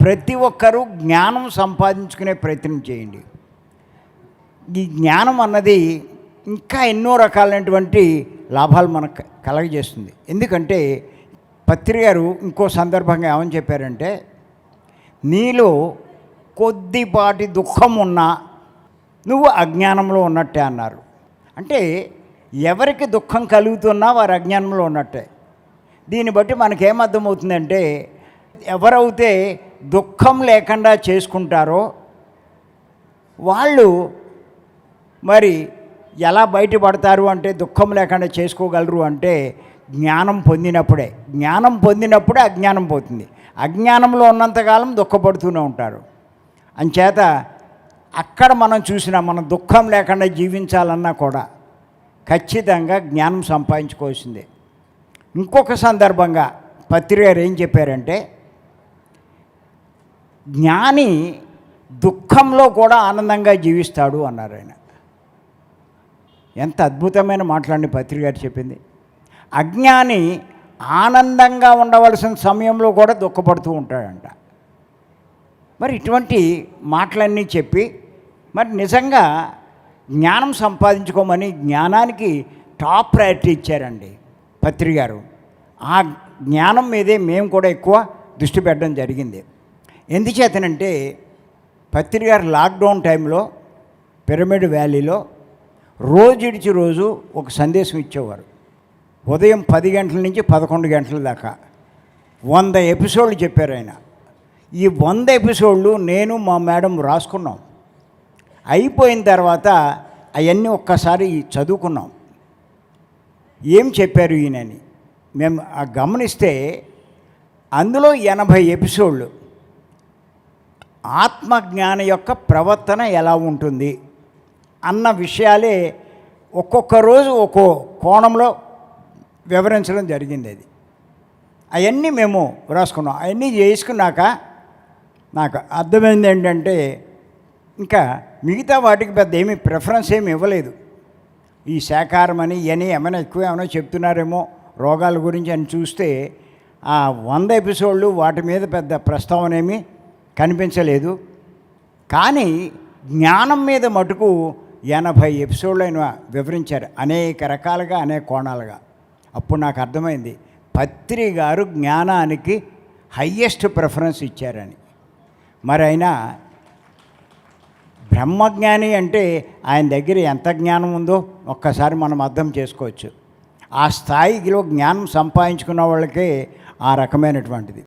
ప్రతి ఒక్కరూ జ్ఞానం సంపాదించుకునే ప్రయత్నం చేయండి. ఈ జ్ఞానం అన్నది ఇంకా ఎన్నో రకాలైనటువంటి లాభాలు మనకు కలగజేస్తుంది. ఎందుకంటే పత్రి గారు ఇంకో సందర్భంగా ఏమని చెప్పారంటే, నీలో కొద్దిపాటి దుఃఖం ఉన్నా నువ్వు అజ్ఞానంలో ఉన్నట్టే అన్నారు. అంటే ఎవరికి దుఃఖం కలుగుతున్నా వారు అజ్ఞానంలో ఉన్నట్టే. దీన్ని బట్టి మనకేమర్థమవుతుందంటే, ఎవరైతే దుఃఖం లేకుండా చేసుకుంటారో వాళ్ళు మరి ఎలా బయటపడతారు అంటే, దుఃఖం లేకుండా చేసుకోగలరు అంటే జ్ఞానం పొందినప్పుడే. జ్ఞానం పొందినప్పుడే అజ్ఞానం పోతుంది. అజ్ఞానంలో ఉన్నంతకాలం దుఃఖపడుతూనే ఉంటారు. అంచేత అక్కడ మనం చూసినా మనం దుఃఖం లేకుండా జీవించాలన్నా కూడా ఖచ్చితంగా జ్ఞానం సంపాదించుకోవాల్సిందే. ఇంకొక సందర్భంగా పత్రి గారు ఏం చెప్పారంటే, జ్ఞాని దుఃఖంలో కూడా ఆనందంగా జీవిస్తాడు అన్నారు ఆయన. ఎంత అద్భుతమైన మాటలండి పత్రి గారు చెప్పింది. అజ్ఞాని ఆనందంగా ఉండవలసిన సమయంలో కూడా దుఃఖపడుతూ ఉంటాడంట. మరి ఇటువంటి మాటలన్నీ చెప్పి మరి నిజంగా జ్ఞానం సంపాదించుకోమని జ్ఞానానికి టాప్ ప్రయారిటీ ఇచ్చారండి పత్రి గారు. ఆ జ్ఞానం మీదే మేము కూడా ఎక్కువ దృష్టి పెట్టడం జరిగింది. ఎందుచేతనంటే పత్రి గారు లాక్డౌన్ టైంలో పిరమిడ్ వ్యాలీలో రోజుడిచి రోజు ఒక సందేశం ఇచ్చేవారు. ఉదయం 10 గంటల నుంచి 11 గంటల దాకా 100 ఎపిసోడ్లు చెప్పారు ఆయన. ఈ 100 ఎపిసోడ్లు నేను మా మేడం రాసుకున్నాం. అయిపోయిన తర్వాత అవన్నీ ఒక్కసారి చదువుకున్నాం, ఏం చెప్పారు ఈయనని. మేము గమనిస్తే అందులో 80 ఎపిసోడ్లు ఆత్మజ్ఞానం యొక్క ప్రవర్తన ఎలా ఉంటుంది అన్న విషయాలే ఒక్కొక్క రోజు ఒక్కో కోణంలో వివరించడం జరిగింది. అది అవన్నీ మేము రాసుకున్నాం. అవన్నీ చేసుకున్నాక నాకు అర్థమైంది ఏంటంటే, ఇంకా మిగతా వాటికి పెద్ద ఏమీ ప్రిఫరెన్స్ ఏమి ఇవ్వలేదు. ఈ శాకాహారం అని ఇవన్నీ ఏమైనా ఎక్కువ ఏమైనా చెప్తున్నారేమో రోగాల గురించి అని చూస్తే ఆ 100 ఎపిసోడ్లు వాటి మీద పెద్ద ప్రస్తావన ఏమీ కనిపించలేదు. కానీ జ్ఞానం మీద మటుకు 80 ఎపిసోడ్లు ఆయన వివరించారు, అనేక రకాలుగా అనేక కోణాలుగా. అప్పుడు నాకు అర్థమైంది పత్రి గారు జ్ఞానానికి హయ్యెస్ట్ ప్రిఫరెన్స్ ఇచ్చారని. మరి అయినా బ్రహ్మజ్ఞాని అంటే ఆయన దగ్గర ఎంత జ్ఞానం ఉందో ఒక్కసారి మనం అర్థం చేసుకోవచ్చు. ఆ స్థాయిలో జ్ఞానం సంపాదించుకున్న వాళ్ళకే ఆ రకమైనటువంటిది.